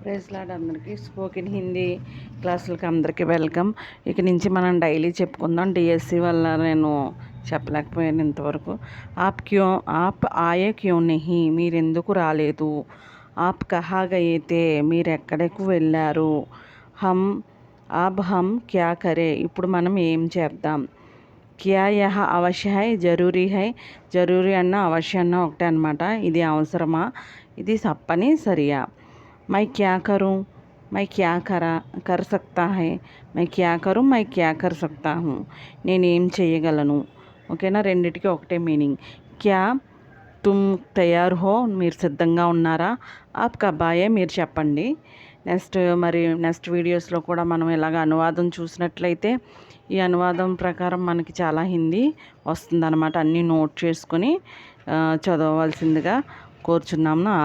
Praise lord అందరికీ spoken Hindi క్లాసులకి అందరికీ welcome. ఇక నుంచి మనం డైలీ చెప్పుకుందాం. డిఎస్సి వల్ల నేను చెప్పలేకపోయాను ఇంతవరకు. ఆప్ ఆయే క్యూ నెహీ, మీరు ఎందుకు రాలేదు. ఆప్ కహా గయే, మీరు ఎక్కడకు వెళ్ళారు. హమ్ క్యా కరే, ఇప్పుడు మనం ఏం చేద్దాం. క్యా యహ అవశ్య హై, జరూరీ హై. జరూరీ అన్న అవశ్య అన్న ఒకటే అనమాట. ఇది అవసరమా, ఇది తప్పని సరియా. मैं क्या करूं, मैं क्या कर सकता है. मैं क्या करूं, मैं क्या कर सकता हूँ. నేనేం చేయగలను. ఓకేనా, రెండిటికి ఒకటే మీనింగ్. క్యా తుమ్ తయార్ హో, మీరు సిద్ధంగా ఉన్నారా. ఆప్ కబ్ ఆయే, మీరు చెప్పండి. నెక్స్ట్ వీడియోస్లో కూడా మనం ఇలాగ అనువాదం చూసినట్లయితే ఈ అనువాదం ప్రకారం మనకి చాలా హిందీ వస్తుందన్నమాట. అన్నీ నోట్ చేసుకొని చదవవలసిందిగా కోరుచున్నాము.